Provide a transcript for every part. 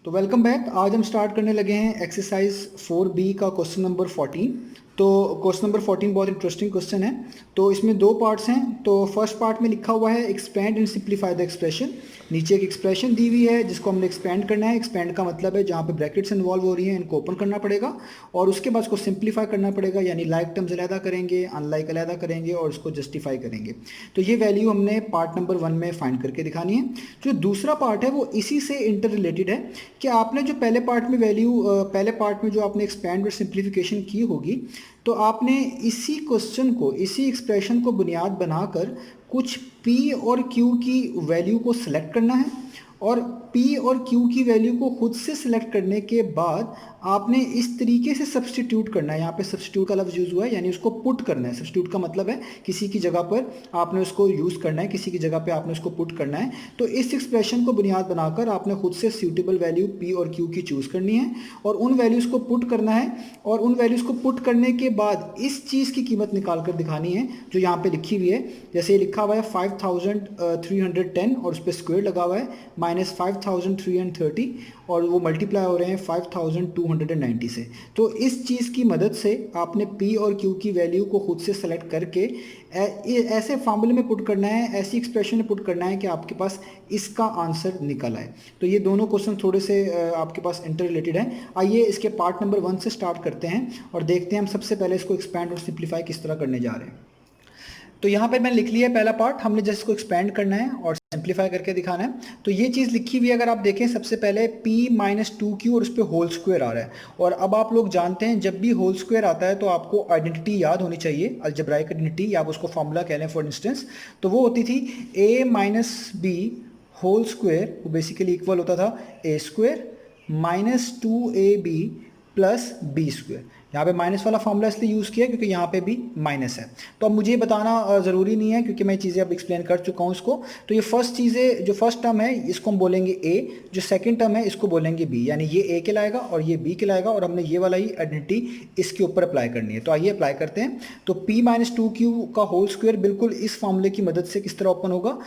तो welcome back. आज हम स्टार्ट करने लगे हैं एक्सरसाइज 4B का क्वेश्चन नंबर 14। तो क्वेश्चन नंबर 14 बहुत इंटरेस्टिंग क्वेश्चन है। तो इसमें दो पार्ट्स हैं। तो फर्स्ट पार्ट में लिखा हुआ है expand and simplify the expression. नीचे एक एक्सप्रेशन दी हुई है जिसको हमने एक्सपेंड करना है। एक्सपेंड का मतलब है जहाँ पे ब्रैकेट्स इन्वॉल्व हो रही हैं इनको ओपन करना पड़ेगा और उसके बाद उसको सिंप्लीफाई करना पड़ेगा, यानी लाइक टर्म्स अलहदा करेंगे, अनलाइक अलहदा करेंगे और उसको जस्टिफाई करेंगे। तो ये वैल्यू हमने पार्ट नंबर 1 में फाइंड करके दिखानी है। जो दूसरा पार्ट है वो इसी से इंटर रिलेटेड है कि आपने जो पहले पार्ट में पहले पार्ट में जो आपने एक्सपेंड और सिंप्लीफिकेशन की होगी, तो आपने इसी क्वेश्चन को, इसी एक्सप्रेशन को बुनियाद बनाकर कुछ P और Q की वैल्यू को सिलेक्ट करना है और P और Q की वैल्यू को खुद से सिलेक्ट करने के बाद आपने इस तरीके से सब्सटीट्यूट करना है। यहाँ पे सब्सटीट्यूट का लफ्ज़ यूज़ हुआ है, यानी उसको पुट करना है। सब्सटीट्यूट का मतलब है किसी की जगह पर आपने उसको यूज़ करना है, किसी की जगह पे आपने उसको पुट करना है। तो इस एक्सप्रेशन को बुनियाद बनाकर आपने खुद से सूटेबल वैल्यू P और Q की चूज़ करनी है और उन वैल्यूज़ को पुट करना है और उन वैल्यूज़ को पुट करने के बाद इस चीज़ की कीमत निकाल कर दिखानी है जो यहाँ पे लिखी हुई है। जैसे लिखा हुआ है 5310 और उस पर स्क्वायर लगा हुआ है -5330 और वो मल्टीप्लाई हो रहे हैं 5290 से। तो इस चीज़ की मदद से आपने P और Q की वैल्यू को खुद से सेलेक्ट करके ऐसे फार्मूले में पुट करना है, ऐसी एक्सप्रेशन में पुट करना है कि आपके पास इसका आंसर निकल आए। तो ये दोनों क्वेश्चन थोड़े से आपके पास इंटर रिलेटेड हैं। आइए इसके पार्ट नंबर 1 से स्टार्ट करते हैं और देखते हैं हम सबसे पहले इसको एक्सपैंड और सिंप्लीफाई किस तरह करने जा रहे हैं। तो यहाँ पर मैंने लिख लिया है पहला पार्ट, हमने जस्ट इसको एक्सपेंड करना है और सिंप्लीफाई करके दिखाना है। तो ये चीज़ लिखी हुई है, अगर आप देखें सबसे पहले P - 2Q और उस पर होल स्क्वायर आ रहा है। और अब आप लोग जानते हैं जब भी होल स्क्वायर आता है तो आपको आइडेंटिटी याद होनी चाहिए, अलजेब्राइक आइडेंटिटी या आप उसको फॉर्मूला कह लें फॉर इंस्टेंस। तो वो होती थी A - B होल स्क्वायर, वो बेसिकली इक्वल होता था A square -2AB plus B square. यहाँ पे माइनस वाला फॉर्मूला इसलिए यूज़ किया क्योंकि यहाँ पे भी माइनस है। तो अब मुझे ये बताना ज़रूरी नहीं है क्योंकि मैं चीज़ें अब एक्सप्लेन कर चुका हूँ इसको। तो ये फर्स्ट चीज़ें, जो फर्स्ट टर्म है इसको हम बोलेंगे A, जो सेकंड टर्म है इसको बोलेंगे B, यानी ये A कहलाएगा और ये B कहलाएगा और हमने ये वाला ही आइडेंटिटी इसके ऊपर अप्लाई करनी है। तो आइए अप्लाई करते हैं। तो P - 2Q का होल स्क्वायर बिल्कुल इस फॉर्मूले की मदद से किस तरह ओपन होगा,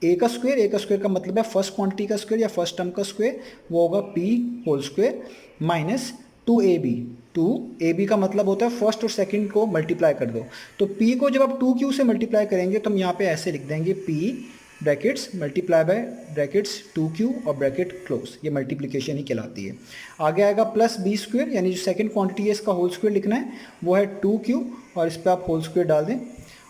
A का स्क्वायर का मतलब है फर्स्ट क्वांटिटी का स्क्वायर या फर्स्ट टर्म का स्क्वायर, वो होगा P whole square minus 2AB का मतलब होता है फर्स्ट और सेकंड को मल्टीप्लाई कर दो। तो P को जब आप 2Q से मल्टीप्लाई करेंगे तो हम यहाँ पे ऐसे लिख देंगे P brackets multiply by brackets 2Q और ब्रैकेट क्लोज, ये मल्टीप्लिकेशन ही कहलाती है। आगे आएगा प्लस B स्क्वायर, यानी जो सेकंड क्वांटिटी है इसका होल स्क्वायर लिखना है, वो है 2Q और इस पर आप होल स्क्वायर डाल दें।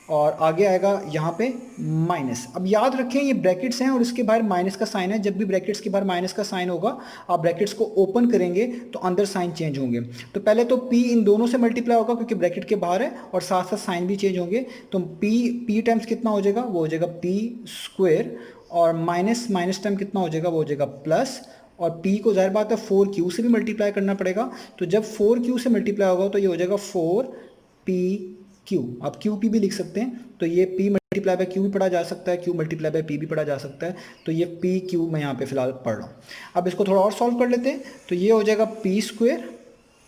और आगे आएगा यहाँ पे माइनस। अब याद रखें ये ब्रैकेट्स हैं और इसके बाहर माइनस का साइन है। जब भी ब्रैकेट्स के बाहर माइनस का साइन होगा आप ब्रैकेट्स को ओपन करेंगे तो अंदर साइन चेंज होंगे। तो पहले तो P इन दोनों से मल्टीप्लाई होगा क्योंकि ब्रैकेट के बाहर है और साथ साथ साइन भी चेंज होंगे। तो P टाइम्स कितना हो जाएगा, वो हो जाएगा P स्क्वायर और माइनस टर्म कितना हो जाएगा, वो हो जाएगा प्लस। और P को जाहिर बात है 4Q से भी मल्टीप्लाई करना पड़ेगा। तो जब 4Q से मल्टीप्लाई होगा तो ये हो जाएगा 4PQ। आप QP भी लिख सकते हैं। तो ये P मल्टीप्लाई बाय Q भी पढ़ा जा सकता है, Q मल्टीप्लाई बाय P भी पढ़ा जा सकता है। तो ये PQ मैं यहाँ पे फिलहाल पढ़ रहा हूँ। अब इसको थोड़ा और सॉल्व कर लेते हैं। तो ये हो जाएगा P स्क्वायर,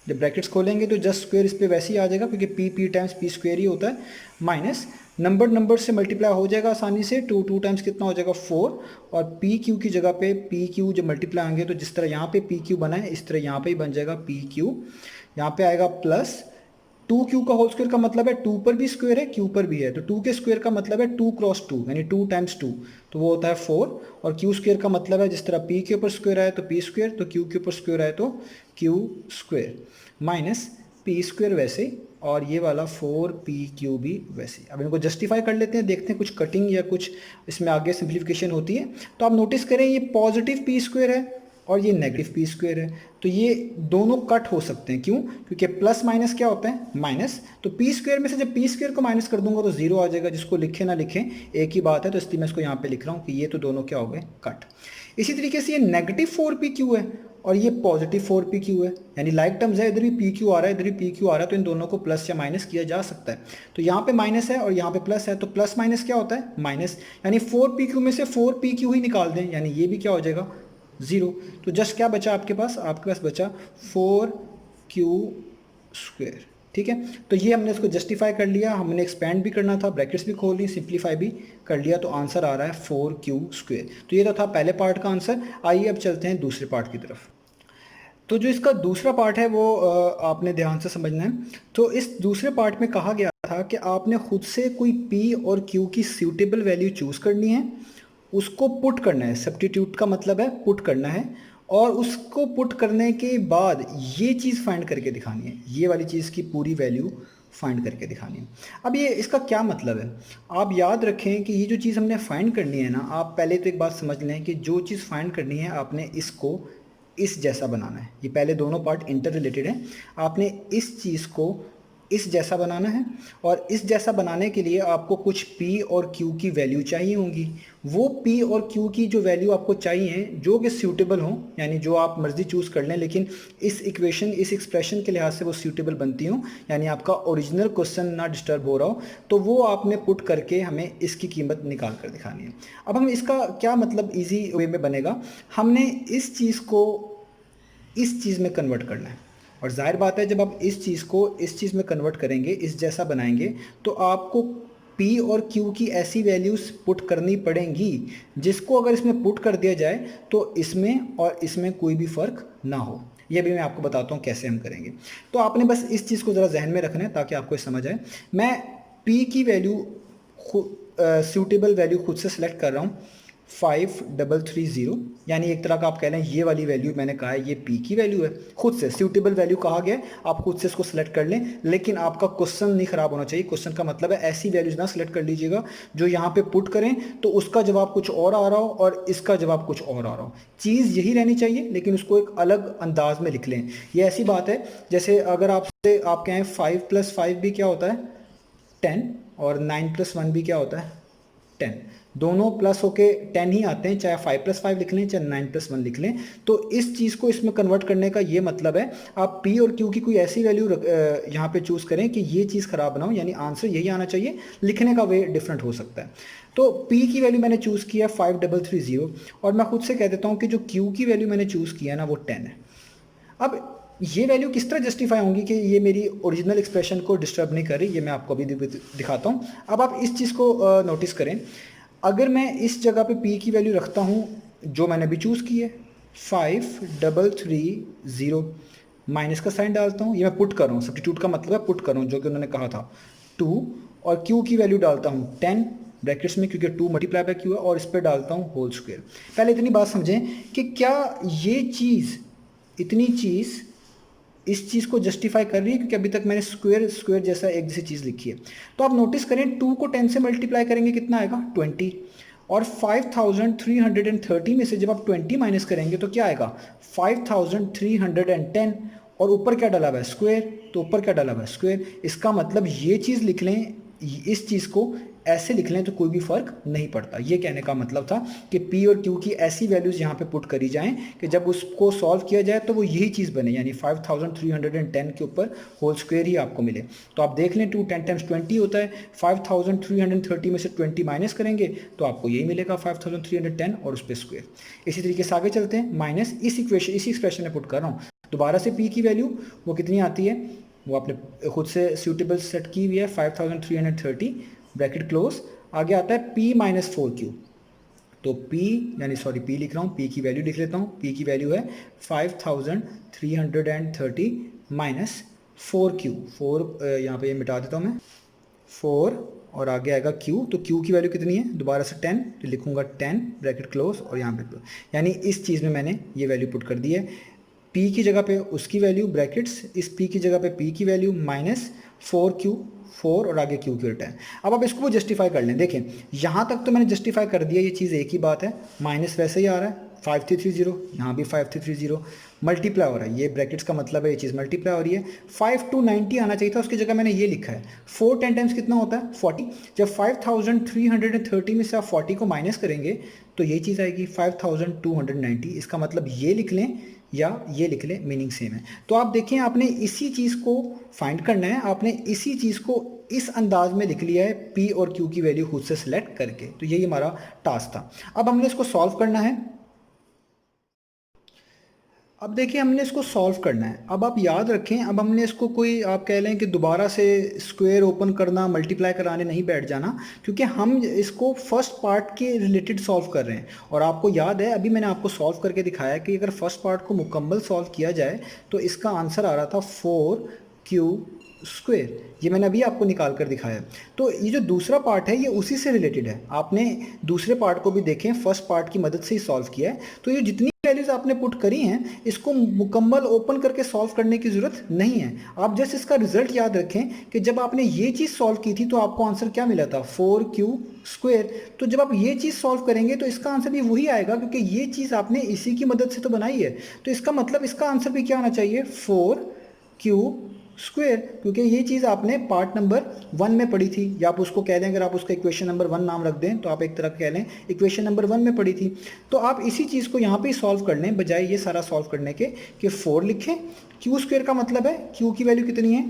जब ब्रैकेट्स खोलेंगे तो जस्ट स्क्वायर इस पर वैसे ही आ जाएगा क्योंकि P टाइम्स P स्क्वायर ही होता है, माइनस नंबर से मल्टीप्लाई हो जाएगा आसानी से। 2 टाइम्स कितना हो जाएगा 4 और PQ की जगह पे PQ जब मल्टीप्लाई होंगे तो जिस तरह यहाँ पे PQ बना है इस तरह यहाँ पे ही बन जाएगा PQ। यहाँ पे आएगा प्लस 2Q का होल स्क्वायर का मतलब है 2 पर भी स्क्वायर है Q पर भी है, तो 2 के स्क्वायर का मतलब है 2 क्रॉस 2 यानी 2 टाइम्स 2, तो वो होता है 4। और Q स्क्वायर का मतलब है जिस तरह P के ऊपर स्क्वायर आए तो P स्क्वायर, तो Q के ऊपर स्क्वायर आए तो Q square minus P square वैसे और ये वाला 4PQ भी वैसे। अब इनको जस्टिफाई कर लेते हैं, देखते हैं कुछ कटिंग या कुछ इसमें आगे सिंप्लीफिकेशन होती है। तो आप नोटिस करें ये पॉजिटिव P स्क्वायर है और ये नेगेटिव P स्क्वायर है, तो ये दोनों कट हो सकते हैं। क्यों? क्योंकि प्लस माइनस क्या होता है, माइनस। तो P स्क्वायर में से जब P स्क्वायर को माइनस कर दूंगा तो जीरो आ जाएगा, जिसको लिखे ना लिखें एक ही बात है। तो इसलिए मैं इसको यहाँ पे लिख रहा हूँ कि ये तो दोनों क्या हो गए, कट। इसी तरीके से ये नेगेटिव 4PQ है और ये पॉजिटिव 4PQ है, यानी लाइक टर्म्स है, इधर भी PQ आ रहा है इधर भी PQ आ रहा है, तो इन दोनों को प्लस या माइनस किया जा सकता है। तो यहाँ पे माइनस है और यहाँ पे प्लस है, तो प्लस माइनस क्या होता है, माइनस, यानी 4PQ में से 4PQ ही निकाल दें, यानी ये भी क्या हो जाएगा, 0। तो जस्ट क्या बचा आपके पास बचा 4Q स्क्वायर। ठीक है, तो ये हमने इसको जस्टिफाई कर लिया, हमने एक्सपेंड भी करना था, ब्रैकेट्स भी खोल ली, सिंप्लीफाई भी कर लिया, तो आंसर आ रहा है 4Q स्क्वायर। तो ये तो था पहले पार्ट का आंसर। आइए अब चलते हैं दूसरे पार्ट की तरफ। तो जो इसका दूसरा पार्ट है वो आपने ध्यान से समझना है। तो इस दूसरे पार्ट में कहा गया था कि आपने खुद से कोई पी और क्यू की सूटेबल वैल्यू चूज़ करनी है, उसको पुट करना है। सब्स्टिट्यूट का मतलब है पुट करना है, और उसको पुट करने के बाद ये चीज़ फाइंड करके दिखानी है, ये वाली चीज़ की पूरी वैल्यू फाइंड करके दिखानी है। अब ये इसका क्या मतलब है, आप याद रखें कि ये जो चीज़ हमने फाइंड करनी है ना, आप पहले तो एक बात समझ लें कि जो चीज़ फाइंड करनी है आपने इसको इस जैसा बनाना है। ये पहले दोनों पार्ट इंटर रिलेटेड हैं। आपने इस चीज़ को इस जैसा बनाना है, और इस जैसा बनाने के लिए आपको कुछ P और Q की वैल्यू चाहिए होंगी। वो P और Q की जो वैल्यू आपको चाहिए जो कि सूटेबल हो, यानी जो आप मर्ज़ी चूज़ कर लें लेकिन इस इक्वेशन इस एक्सप्रेशन के लिहाज से वो सूटेबल बनती हो, यानी आपका ओरिजिनल क्वेश्चन ना डिस्टर्ब हो रहा हो, तो वो आपने पुट करके हमें इसकी कीमत निकाल कर दिखानी है। अब हम इसका क्या मतलब ईजी वे में बनेगा, हमने इस चीज़ को इस चीज़ में कन्वर्ट करना है। और जाहिर बात है जब आप इस चीज़ को इस चीज़ में कन्वर्ट करेंगे, इस जैसा बनाएंगे, तो आपको P और Q की ऐसी वैल्यूज़ पुट करनी पड़ेंगी जिसको अगर इसमें पुट कर दिया जाए तो इसमें और इसमें कोई भी फ़र्क ना हो। यह भी मैं आपको बताता हूँ कैसे हम करेंगे। तो आपने बस इस चीज़ को ज़रा जहन में रखना है ताकि आपको समझ आए। मैं P की वैल्यू सूटेबल वैल्यू खुद से सिलेक्ट कर रहा हूँ 5330, यानी एक तरह का आप कह लें ये वाली वैल्यू मैंने कहा है ये P की वैल्यू है, खुद से सूटेबल वैल्यू कहा गया है, आप खुद से इसको सिलेक्ट कर लें। लेकिन आपका क्वेश्चन नहीं खराब होना चाहिए। क्वेश्चन का मतलब है ऐसी वैल्यूज ना सिलेक्ट कर लीजिएगा जो यहाँ पे पुट करें तो उसका जवाब कुछ और आ रहा हो और इसका जवाब कुछ और आ रहा हो। चीज़ यही रहनी चाहिए लेकिन उसको एक अलग अंदाज में लिख लें। ये ऐसी बात है जैसे अगर आपसे आप कहें 5 + 5 भी क्या होता है 10, और 9 + 1 भी क्या होता है 10, दोनों प्लस होके 10 ही आते हैं, चाहे 5 + 5 लिख लें चाहे 9 + 1 लिख लें। तो इस चीज़ को इसमें कन्वर्ट करने का ये मतलब है आप P और Q की कोई ऐसी वैल्यू यहाँ पे चूज़ करें कि ये चीज़ ख़राब ना हो, यानी आंसर यही आना चाहिए, लिखने का वे डिफरेंट हो सकता है। तो P की वैल्यू मैंने चूज़ किया 5330, और मैं खुद से कह देता हूँ कि जो Q की वैल्यू मैंने चूज़ किया ना वो 10 है। अब ये वैल्यू किस तरह जस्टिफाई होंगी कि ये मेरी ओरिजिनल एक्सप्रेशन को डिस्टर्ब नहीं कर रही, ये मैं आपको अभी दिखाता हूँ। अब आप इस चीज़ को नोटिस करें, अगर मैं इस जगह पे P की वैल्यू रखता हूँ जो मैंने अभी चूज़ की है 5330, माइनस का साइन डालता हूँ, ये मैं पुट कर रहा हूँ, सब्स्टिट्यूट का मतलब है पुट कर रहा हूँ जो कि उन्होंने कहा था 2, और Q की वैल्यू डालता हूँ 10 ब्रैकेट्स में क्योंकि 2 मल्टीप्लाई बाय Q है, और इस पर डालता हूँ होल स्क्वायर। पहले इतनी बात समझें कि क्या ये चीज़ इतनी चीज़ इस चीज़ को जस्टिफाई कर रही है, क्योंकि अभी तक मैंने स्क्वायर स्क्वायर जैसा एक जैसी चीज़ लिखी है। तो आप नोटिस करें 2 को 10 से मल्टीप्लाई करेंगे कितना आएगा 20, और 5330 में से जब आप 20 माइनस करेंगे तो क्या आएगा 5310, और ऊपर क्या डाला हुआ है स्क्वायर, तो ऊपर क्या डाला हुआ है स्क्वायर। इसका मतलब ये चीज़ लिख लें, इस चीज़ को ऐसे लिख लें तो कोई भी फ़र्क नहीं पड़ता। ये कहने का मतलब था कि P और Q की ऐसी वैल्यूज़ यहाँ पे पुट करी जाएं कि जब उसको सॉल्व किया जाए तो वो यही चीज़ बने, यानी 5310 के ऊपर होल स्क्वायर ही आपको मिले। तो आप देख लें 2 10 × 20 होता है, 5330 में से 20 माइनस करेंगे तो आपको यही मिलेगा 5310 और उस पर स्क्वायर। इसी तरीके से आगे चलते हैं, माइनस इस एक्सप्रेशन में पुट कर रहा हूँ दोबारा से P की वैल्यू वो कितनी आती है, वो आपने खुद से सूटेबल सेट की हुई है 5330 ब्रैकेट क्लोज। आगे आता है P - 4Q, तो P यानी सॉरी P लिख रहा हूँ, P की वैल्यू लिख लेता हूँ। P की वैल्यू है 5330 माइनस 4Q, 4 यहाँ पे ये मिटा देता हूँ मैं 4, और आगे आएगा Q, तो Q की वैल्यू कितनी है दोबारा से 10, तो लिखूँगा 10 ब्रैकेट क्लोज और यहाँ पे, यानी इस चीज़ में मैंने ये वैल्यू पुट कर दी है। P की जगह पे उसकी वैल्यू ब्रैकेट्स, इस P की जगह पे P की वैल्यू माइनस 4Q, 4 और आगे Q की उल्टा है। अब आप इसको जस्टिफाई कर लें, देखें यहाँ तक तो मैंने जस्टिफाई कर दिया, ये चीज़ एक ही बात है, माइनस वैसे ही आ रहा है 5330, यहाँ भी 5330 मल्टीप्लाई हो रहा है, ये ब्रैकेट्स का मतलब है ये चीज़ मल्टीप्लाई हो रही है। 5290 आना चाहिए था, उसकी जगह मैंने ये लिखा है 4 10 टाइम्स कितना होता है 40, जब 5330 में से आप 40 को माइनस करेंगे तो ये चीज़ आएगी 5290। इसका मतलब ये लिख लें या ये लिख लें, मीनिंग सेम है। तो आप देखें आपने इसी चीज़ को फाइंड करना है, आपने इसी चीज़ को इस अंदाज में लिख लिया है P और Q की वैल्यू खुद से सिलेक्ट करके, तो यही हमारा टास्क था। अब हमने इसको सॉल्व करना है। अब देखिए हमने इसको सॉल्व करना है। अब आप याद रखें, अब हमने इसको कोई आप कह लें कि दोबारा से स्क्वायर ओपन करना, मल्टीप्लाई कराने नहीं बैठ जाना, क्योंकि हम इसको फर्स्ट पार्ट के रिलेटेड सॉल्व कर रहे हैं। और आपको याद है अभी मैंने आपको सॉल्व करके दिखाया कि अगर फर्स्ट पार्ट को मुकम्मल सॉल्व किया जाए तो इसका आंसर आ रहा था 4q स्क्वायर। ये मैंने अभी आपको निकाल कर दिखाया। तो ये जो दूसरा पार्ट है ये उसी से रिलेटेड है। आपने दूसरे पार्ट को भी देखें, फर्स्ट पार्ट की मदद से ही सॉल्व किया है। तो ये जितनी वैल्यूज आपने पुट करी हैं इसको मुकम्मल ओपन करके सॉल्व करने की ज़रूरत नहीं है। आप जस्ट इसका रिजल्ट याद रखें कि जब आपने ये चीज़ सॉल्व की थी तो आपको आंसर क्या मिला था, 4q स्क्वायर। तो जब आप ये चीज़ सॉल्व करेंगे तो इसका आंसर भी वही आएगा, क्योंकि ये चीज़ आपने इसी की मदद से तो बनाई है। तो इसका मतलब इसका आंसर भी क्या आना चाहिए, 4q स्क्वायर, क्योंकि ये चीज़ आपने पार्ट नंबर 1 में पढ़ी थी, या आप उसको कह लें, अगर आप उसका इक्वेशन नंबर 1 नाम रख दें तो आप एक तरह कह लें इक्वेशन नंबर 1 में पढ़ी थी। तो आप इसी चीज़ को यहाँ पे सॉल्व कर लें बजाय ये सारा सॉल्व करने के कि 4 लिखें। क्यू स्क्वायर का मतलब है क्यू की वैल्यू कितनी है,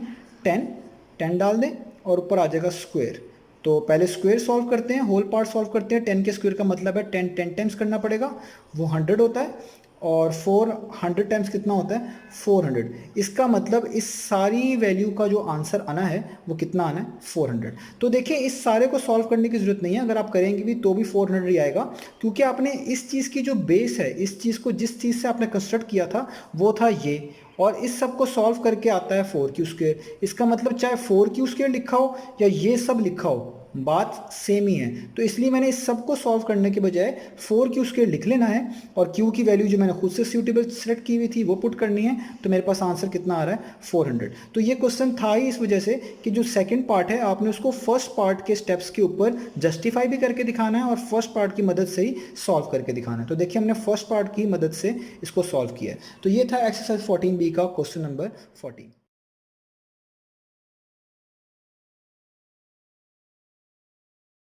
10 डाल दें और ऊपर आ जाएगा स्क्वायर। तो पहले स्क्वायर सॉल्व करते हैं, होल पार्ट सॉल्व करते हैं। 10 के स्क्वायर का मतलब है 10 टाइम्स करना पड़ेगा, वो 100 होता है। और 400 टाइम्स कितना होता है, 400। इसका मतलब इस सारी वैल्यू का जो आंसर आना है वो कितना आना है, 400। तो देखिए इस सारे को सॉल्व करने की ज़रूरत नहीं है, अगर आप करेंगे भी तो भी 400 ही आएगा, क्योंकि आपने इस चीज़ की जो बेस है, इस चीज़ को जिस चीज़ से आपने कंस्ट्रक्ट किया था वो था ये, और इस सब को सॉल्व करके आता है 4q स्क्वायर। इसका मतलब चाहे 4q स्क्वायर लिखा हो या ये सब लिखा हो, बात सेम ही है। तो इसलिए मैंने इस सब को सॉल्व करने के बजाय 4q स्क्वायर लिख लेना है, और q की वैल्यू जो मैंने खुद से सूटेबल सेलेक्ट की हुई थी वो पुट करनी है। तो मेरे पास आंसर कितना आ रहा है, 400। तो ये क्वेश्चन था ही इस वजह से कि जो सेकंड पार्ट है आपने उसको फर्स्ट पार्ट के स्टेप्स के ऊपर जस्टिफाई भी करके दिखाना है और फर्स्ट पार्ट की मदद से ही सॉल्व करके दिखाना है। तो देखिए हमने फर्स्ट पार्ट की मदद से इसको सॉल्व किया है। तो ये था एक्सरसाइज 14B का क्वेश्चन नंबर 14।